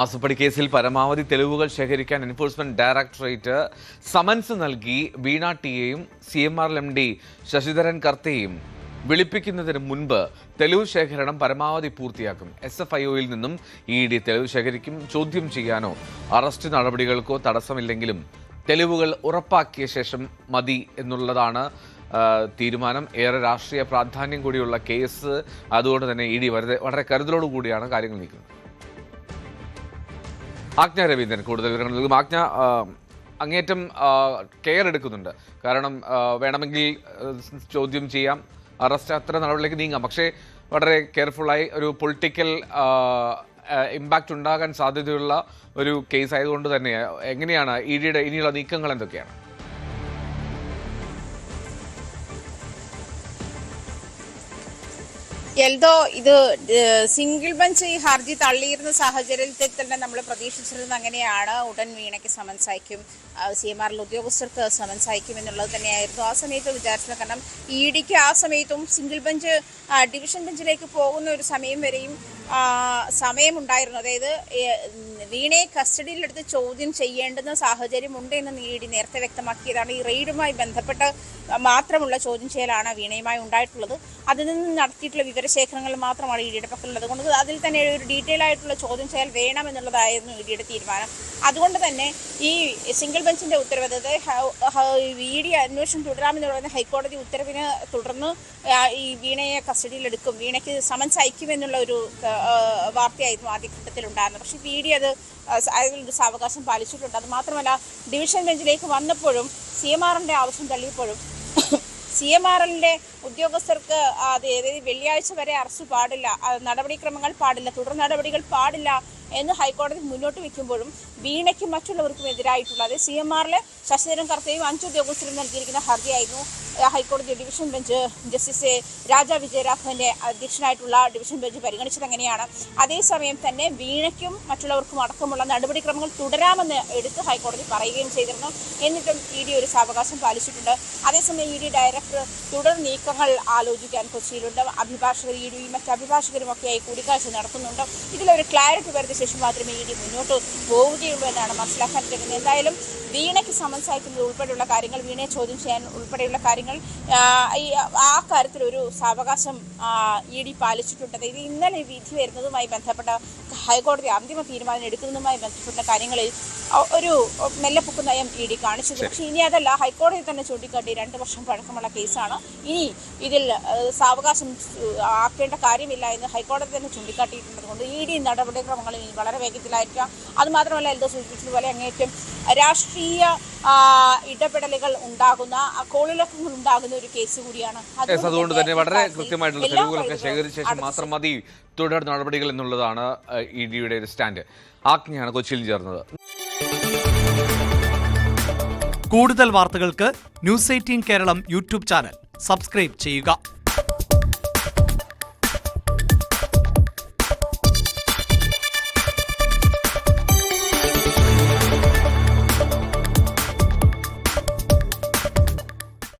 മാസപ്പടി കേസിൽ പരമാവധി തെളിവുകൾ ശേഖരിക്കാൻ എൻഫോഴ്സ്മെന്റ് ഡയറക്ടറേറ്റ് സമൻസ് നൽകി വീണ ടിയെയും CMR MD ശശിധരൻ കർത്തയെയും വിളിപ്പിക്കുന്നതിന് മുൻപ് തെളിവ് ശേഖരണം പരമാവധി പൂർത്തിയാക്കും. SFIOയിൽ നിന്നും ED തെളിവ് ശേഖരിക്കും. ചോദ്യം ചെയ്യാനോ അറസ്റ്റ് നടപടികൾക്കോ തടസ്സമില്ലെങ്കിലും തെളിവുകൾ ഉറപ്പാക്കിയ ശേഷം മതി എന്നുള്ളതാണ് തീരുമാനം. ഏറെ രാഷ്ട്രീയ പ്രാധാന്യം കൂടിയുള്ള കേസ്. അതുകൊണ്ട് തന്നെ ED വളരെ കരുതലോടുകൂടിയാണ് കാര്യങ്ങൾ നീക്കുന്നത്. ആജ്ഞ രവീന്ദ്രൻ കൂടുതൽ വിവരങ്ങൾ നൽകും. ആജ്ഞ അങ്ങേറ്റം കെയർ എടുക്കുന്നുണ്ട്. കാരണം വേണമെങ്കിൽ ചോദ്യം ചെയ്യാം, അറസ്റ്റ് അത്ര നടപടിയിലേക്ക് നീങ്ങാം. പക്ഷേ വളരെ കെയർഫുള്ളായി ഒരു പൊളിറ്റിക്കൽ ഇമ്പാക്റ്റ് ഉണ്ടാകാൻ സാധ്യതയുള്ള ഒരു കേസ് ആയതുകൊണ്ട് തന്നെ എങ്ങനെയാണ് EDയുടെ ഇനിയുള്ള നീക്കങ്ങൾ എന്തൊക്കെയാണ്? എൽദോ, ഇത് സിംഗിൾ ബെഞ്ച് ഈ ഹർജി തള്ളിയിരുന്ന സാഹചര്യത്തിൽ തന്നെ നമ്മൾ പ്രതീക്ഷിച്ചിരുന്നത് അങ്ങനെയാണ്. ഉടൻ വീണയ്ക്ക് സമൻസ് അയക്കും, CMR ഉദ്യോഗസ്ഥർക്ക് സമൻസ് അയക്കും എന്നുള്ളത് തന്നെയായിരുന്നു ആ സമയത്ത് വിചാരിച്ചത്. കാരണം EDക്ക് ആ സമയത്തും സിംഗിൾ ബെഞ്ച് ഡിവിഷൻ ബെഞ്ചിലേക്ക് പോകുന്ന ഒരു സമയം വരെയും സമയമുണ്ടായിരുന്നു. അതായത് വീണയെ കസ്റ്റഡിയിലെടുത്ത് ചോദ്യം ചെയ്യേണ്ടുന്ന സാഹചര്യം ഉണ്ട് എന്ന് ED നേരത്തെ വ്യക്തമാക്കിയതാണ്. ഈ റെയ്ഡുമായി ബന്ധപ്പെട്ട് മാത്രമുള്ള ചോദ്യം ചെയ്യലാണ് വീണയുമായി ഉണ്ടായിട്ടുള്ളത്. അതിൽ നിന്ന് നടത്തിയിട്ടുള്ള വിവരശേഖരങ്ങൾ മാത്രമാണ് EDയുടെ പക്കലുള്ളത്. അതുകൊണ്ട് അതിൽ തന്നെ ഒരു ഡീറ്റെയിൽ ആയിട്ടുള്ള ചോദ്യം ചെയ്യൽ വേണമെന്നുള്ളതായിരുന്നു EDയുടെ തീരുമാനം. അതുകൊണ്ട് തന്നെ ഈ സിംഗിൾ ബെഞ്ചിന്റെ ഉത്തരവ്, അതായത് ED അന്വേഷണം തുടരാമെന്ന് പറയുന്ന ഹൈക്കോടതി ഉത്തരവിനെ തുടർന്ന് ഈ വീണയെ കസ്റ്റഡിയിലെടുക്കും, വീണയ്ക്ക് സമൻസ് അയക്കുമെന്നുള്ള ഒരു വാർത്തയായിരുന്നു ആദ്യഘട്ടത്തിൽ ഉണ്ടായിരുന്നത്. പക്ഷേ ED അതിലൊരു സാവകാശം പാലിച്ചിട്ടുണ്ട്. അത് മാത്രമല്ല, ഡിവിഷൻ ബെഞ്ചിലേക്ക് വന്നപ്പോഴും CMRന്റെ ആവശ്യം തള്ളിയപ്പോഴും CMRന്റെ ഉദ്യോഗസ്ഥർക്ക് വെള്ളിയാഴ്ച വരെ അറസ്റ്റ് പാടില്ല, നടപടിക്രമങ്ങൾ പാടില്ല, തുടർ നടപടികൾ പാടില്ല എന്ന് ഹൈക്കോടതി മുന്നോട്ട് വയ്ക്കുമ്പോഴും വീണയ്ക്കും മറ്റുള്ളവർക്കും എതിരായിട്ടുള്ള, അതായത് CMRലെ ശശിധരൻ കർത്തയും 5 ഉദ്യോഗസ്ഥരും നൽകിയിരിക്കുന്ന ഹർജിയായിരുന്നു ഹൈക്കോടതി ഡിവിഷൻ ബെഞ്ച് ജസ്റ്റിസ് രാജ വിജയരാഘവന്റെ അധ്യക്ഷനായിട്ടുള്ള ഡിവിഷൻ ബെഞ്ച് പരിഗണിച്ചത് അങ്ങനെയാണ്. അതേസമയം തന്നെ വീണയ്ക്കും മറ്റുള്ളവർക്കും അടക്കമുള്ള നടപടിക്രമങ്ങൾ തുടരാമെന്ന് എടുത്ത് ഹൈക്കോടതി പറയുകയും ചെയ്തിരുന്നു. എന്നിട്ടും ED ഒരു സാവകാശം പാലിച്ചിട്ടുണ്ട്. അതേസമയം ED ഡയറക്ടർ തുടർ നീക്കങ്ങൾ ആലോചിക്കാൻ കൊച്ചിയിലുണ്ട്. അഭിഭാഷകർ, EDയും മറ്റ് അഭിഭാഷകരുമൊക്കെയായി കൂടിക്കാഴ്ച നടത്തുന്നുണ്ട്. ഇതിലൊരു ക്ലാരിറ്റി വരുത്തിയ ശേഷം മാത്രമേ ED മുന്നോട്ട് പോവുകയുള്ളൂ എന്നാണ് മനസ്സിലാക്കാൻ കഴിയുന്നത്. എന്തായാലും വീണയ്ക്ക് സമൻസ് അയക്കുന്നത് ഉൾപ്പെടെയുള്ള കാര്യങ്ങൾ, വീണയെ ചോദ്യം ചെയ്യാൻ ഉൾപ്പെടെയുള്ള കാര്യങ്ങൾ, ആ കാര്യത്തിൽ ഒരു സാവകാശം ED പാലിച്ചിട്ടുണ്ട്. ഇത് ഇന്നലെ വിധി വരുന്നതുമായി ബന്ധപ്പെട്ട ഹൈക്കോടതി അന്തിമ തീരുമാനം എടുക്കുന്നതുമായി ബന്ധപ്പെട്ട കാര്യങ്ങളിൽ ഒരു മെല്ലെപ്പൊക്ക് നയം ED കാണിച്ചത്. പക്ഷേ ഇനി അതല്ല, ഹൈക്കോടതി തന്നെ ചൂണ്ടിക്കാട്ടി 2 വർഷം പഴക്കമുള്ള കേസാണ്, ഇനി ഇതിൽ സാവകാശം ആക്കേണ്ട കാര്യമില്ല എന്ന് ഹൈക്കോടതി തന്നെ ചൂണ്ടിക്കാട്ടിയിട്ടുള്ളതുകൊണ്ട് ED നടപടിക്രമങ്ങൾ ഇനി വളരെ വേഗത്തിലായിരിക്കാം. അതുമാത്രമല്ല, എന്തോ സൂചിപ്പിച്ചതുപോലെ അങ്ങേറ്റം രാഷ്ട്രീയ ഇടപെടലുകൾ ഉണ്ടാകുന്ന, കോളിളക്കങ്ങൾ ഉണ്ടാകുന്ന ഒരു കേസ് കൂടിയാണ്. അതുകൊണ്ട് തന്നെ വളരെ കൃത്യമായിട്ടുള്ള തെളിവുകളൊക്കെ ശേഖരിച്ച ശേഷം മാത്രം മതി തുടർ നടപടികൾ എന്നുള്ളതാണ് EDയുടെ ഒരു സ്റ്റാൻഡ്. ആജ്ഞയാണ് കൊച്ചിയിൽ ചേർന്നത്. കൂടുതൽ വാർത്തകൾക്ക് News 18 Keralam YouTube channel subscribe ചെയ്യുക.